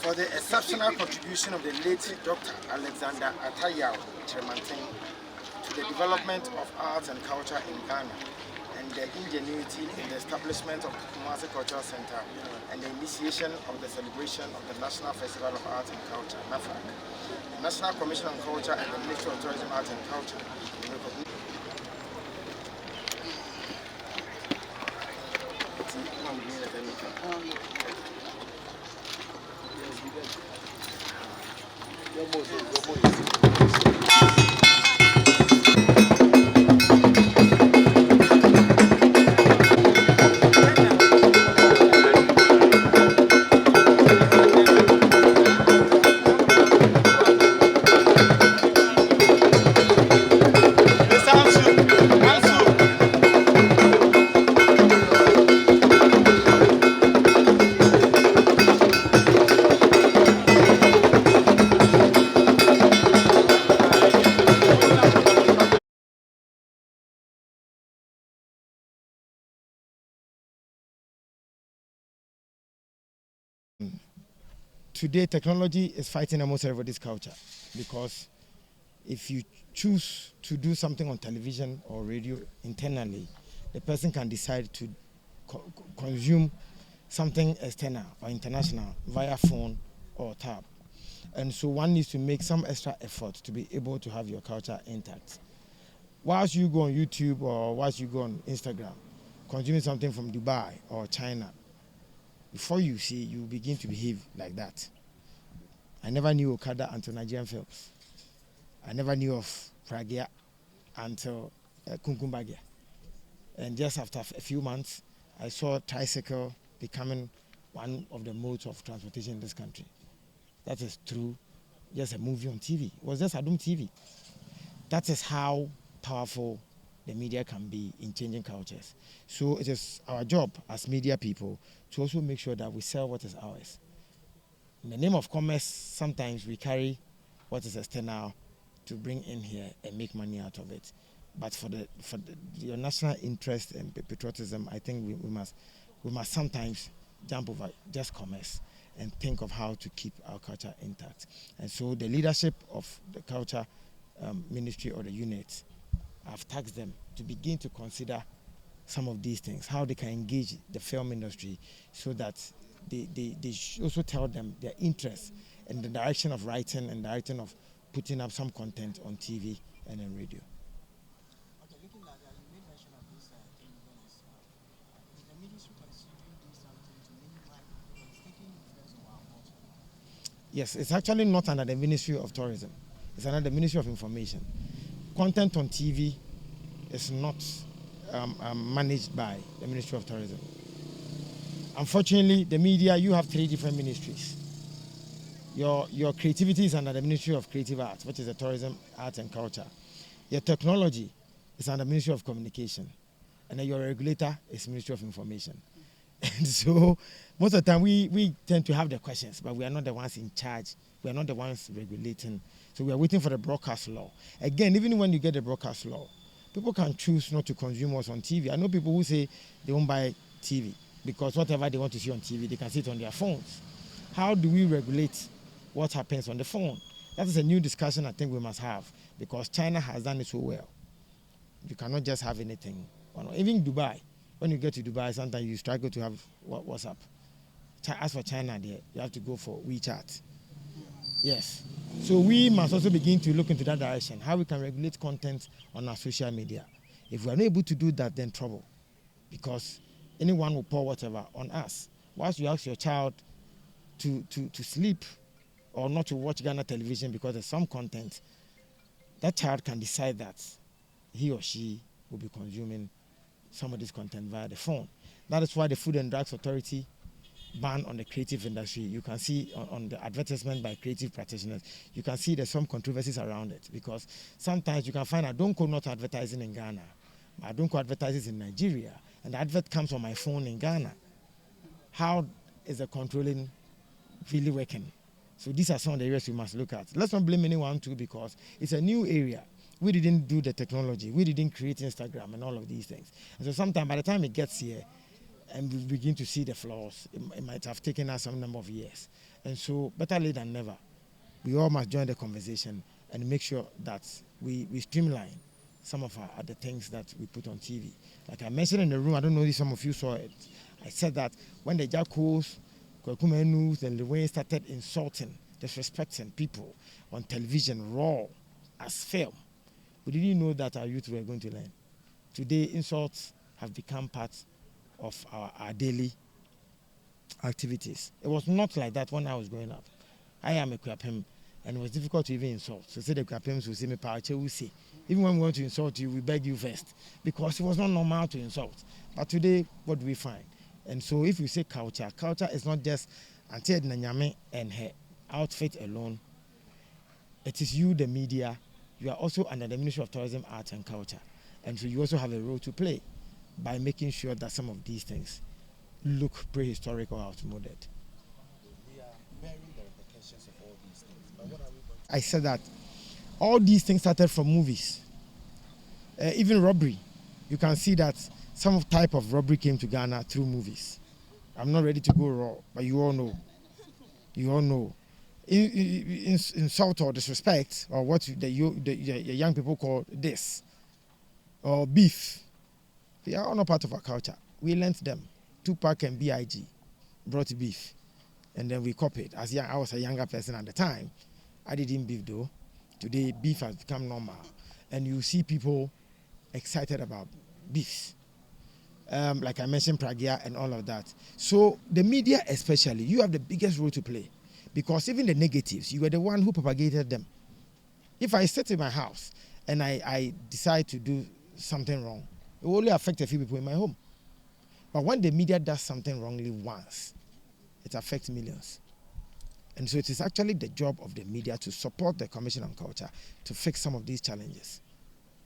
for the exceptional contribution of the late Dr. Alexander Atta Kyeremateng to the development of arts and culture in Ghana, and the ingenuity in the establishment of the Kumasi Cultural Center and the initiation of the celebration of the National Festival of Arts and Culture, NAFAC, the National Commission on Culture and the Ministry of Tourism, Arts and Culture. Today, technology is fighting almost everybody's culture, because if you choose to do something on television or radio internally, the person can decide to consume something external or international via phone or tab. And so one needs to make some extra effort to be able to have your culture intact. Whilst you go on YouTube or whilst you go on Instagram, consuming something from Dubai or China, before you see, you begin to behave like that. I never knew Okada until Nigerian films. I never knew of Pragia until Kunkumbagia. And just after a few months, I saw tricycle becoming one of the modes of transportation in this country. That is through just a movie on TV. It was just Adum TV. That is how powerful the media can be in changing cultures. So it is our job as media people to also make sure that we sell what is ours. In the name of commerce, sometimes we carry what is external to bring in here and make money out of it. But for your national interest and patriotism, I think we must sometimes jump over just commerce and think of how to keep our culture intact. And so the leadership of the culture ministry or the unit, I've tasked them to begin to consider some of these things, how they can engage the film industry so that they also tell them their interest in the direction of writing and direction of putting up some content on TV and on radio. Okay, looking at that, you made mention of this influence. Is the ministry considering doing something to minimize because it's taking influence of our culture? Yes, it's actually not under the Ministry of Tourism. It's under the Ministry of Information. Content on TV is not managed by the Ministry of Tourism. Unfortunately, the media, you have 3 different ministries. Your creativity is under the Ministry of Creative Arts, which is the Tourism, Arts and Culture. Your technology is under the Ministry of Communication. And then your regulator is Ministry of Information. And so most of the time we tend to have the questions, but we are not the ones in charge. We are not the ones regulating. So we are waiting for the broadcast law. Again, even when you get the broadcast law, people can choose not to consume us on TV. I know people who say they won't buy TV because whatever they want to see on TV, they can see it on their phones. How do we regulate what happens on the phone? That is a new discussion I think we must have, because China has done it so well. You cannot just have anything. Even Dubai, when you get to Dubai, sometimes you struggle to have WhatsApp. As for China, there you have to go for WeChat. Yes. So we must also begin to look into that direction, how we can regulate content on our social media. If we are not able to do that, then trouble, because anyone will pour whatever on us. Once you ask your child to sleep or not to watch Ghana television because there's some content, that child can decide that he or she will be consuming some of this content via the phone. That is why the Food and Drugs Authority ban on the creative industry. You can see on the advertisement by creative practitioners, you can see there's some controversies around it, because sometimes you can find Adonko not advertising in Ghana. Adonko advertises in Nigeria, and the advert comes on my phone in Ghana. How is the controlling really working? So these are some of the areas we must look at. Let's not blame anyone too, because it's a new area. We didn't do the technology. We didn't create Instagram and all of these things. And so sometimes by the time it gets here, and we begin to see the flaws. It might have taken us some number of years. And so, better late than never. We all must join the conversation and make sure that we streamline some of the things that we put on TV. Like I mentioned in the room, I don't know if some of you saw it. I said that when the Jackals, Kwakumenus, and Lewin started insulting, disrespecting people on television, raw, as film, we didn't know that our youth were going to learn. Today, insults have become part of our daily activities. It was not like that when I was growing up. I am a Kwapem, and it was difficult to even insult. So say the Kwapems will say me Pache will say. Even when we want to insult you, we beg you first. Because it was not normal to insult. But today, what do we find? And so if you say culture, culture is not just Atta Edna Nyame and her outfit alone. It is you, the media. You are also under the Ministry of Tourism, Arts and Culture. And so you also have a role to play by making sure that some of these things look prehistoric or outmoded. We are bearing the repercussions of all these things. But what are we going to I said that all these things started from movies. Even robbery. You can see that some type of robbery came to Ghana through movies. I'm not ready to go raw, but you all know. You all know. Insult or disrespect, or what the young people call this, or beef, they are all not part of our culture. We learnt them. Tupac and B.I.G. brought beef, and then we copied. I was a younger person at the time. I didn't beef though. Today, beef has become normal, and you see people excited about beef. Like I mentioned, Pragya and all of that. So the media especially, you have the biggest role to play. Because even the negatives, you were the one who propagated them. If I sit in my house and I decide to do something wrong, it will only affect a few people in my home. But when the media does something wrongly once, it affects millions. And so it is actually the job of the media to support the Commission on Culture to fix some of these challenges.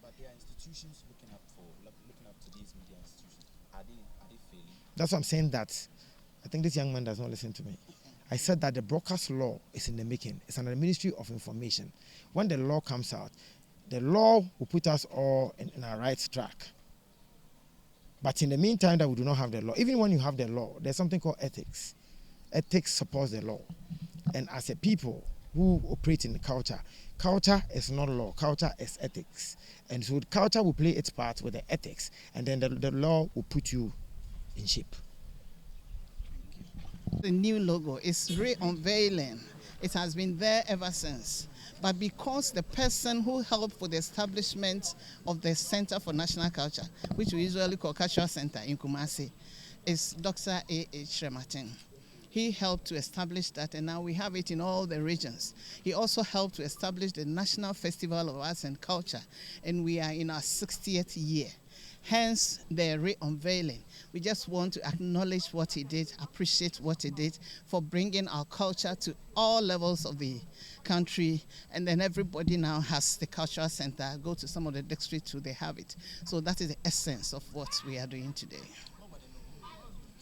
But there are institutions looking up to these media institutions. Are they failing? That's what I'm saying, that I think this young man does not listen to me. I said that the broadcast law is in the making. It's under the Ministry of Information. When the law comes out, the law will put us all in our right track. But in the meantime that we do not have the law, even when you have the law, there's something called ethics. Ethics supports the law. And as a people who operate in the culture, culture is not law, culture is ethics. And so culture will play its part with the ethics, and then the law will put you in shape. The new logo is re-unveiling. It has been there ever since. But because the person who helped with the establishment of the Center for National Culture, which we usually call Cultural Center in Kumasi, is Dr. Kyeremateng. He helped to establish that, and now we have it in all the regions. He also helped to establish the National Festival of Arts and Culture, and we are in our 60th year. Hence the re-unveiling. We just want to acknowledge what he did, appreciate what he did for bringing our culture to all levels of the country. And then everybody now has the cultural center. Go to some of the districts too, they have it. So that is the essence of what we are doing today.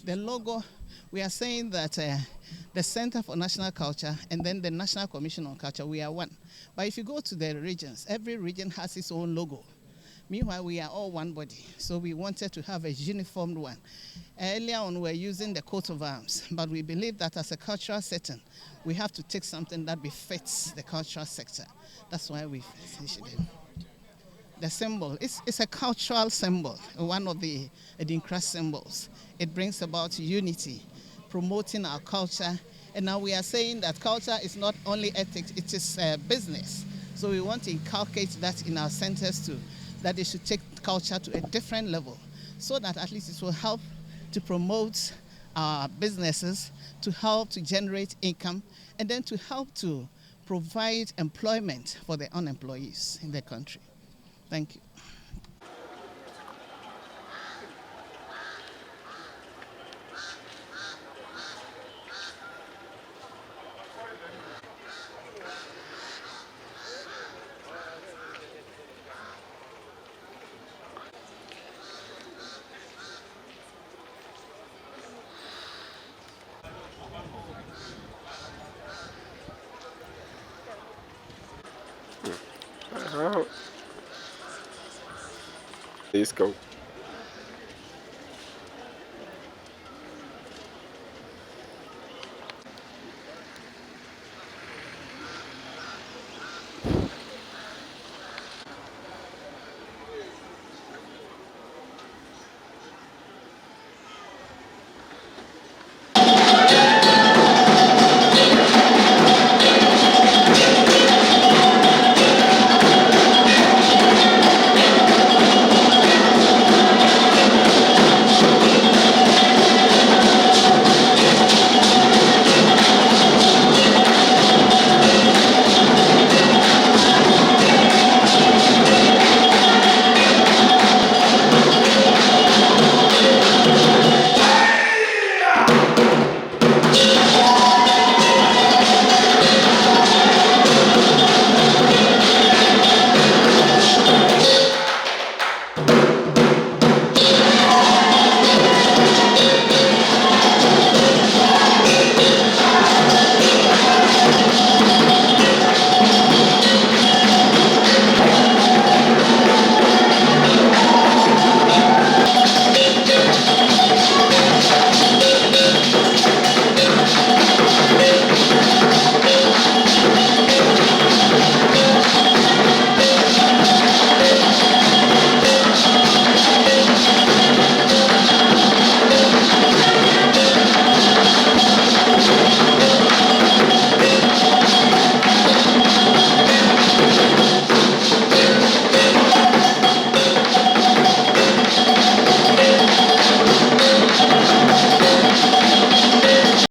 The logo, we are saying that the Center for National Culture and then the National Commission on Culture, we are one. But if you go to the regions, every region has its own logo. Meanwhile, we are all one body, so we wanted to have a uniformed one. Earlier on, we were using the coat of arms, but we believe that as a cultural setting, we have to take something that befits the cultural sector. That's why we finished it. The symbol, it's a cultural symbol, one of the Adinkra symbols. It brings about unity, promoting our culture. And now we are saying that culture is not only ethics, it is business. So we want to inculcate that in our centers too, that they should take culture to a different level so that at least it will help to promote our businesses, to help to generate income, and then to help to provide employment for the unemployees in the country. Thank you. Please go.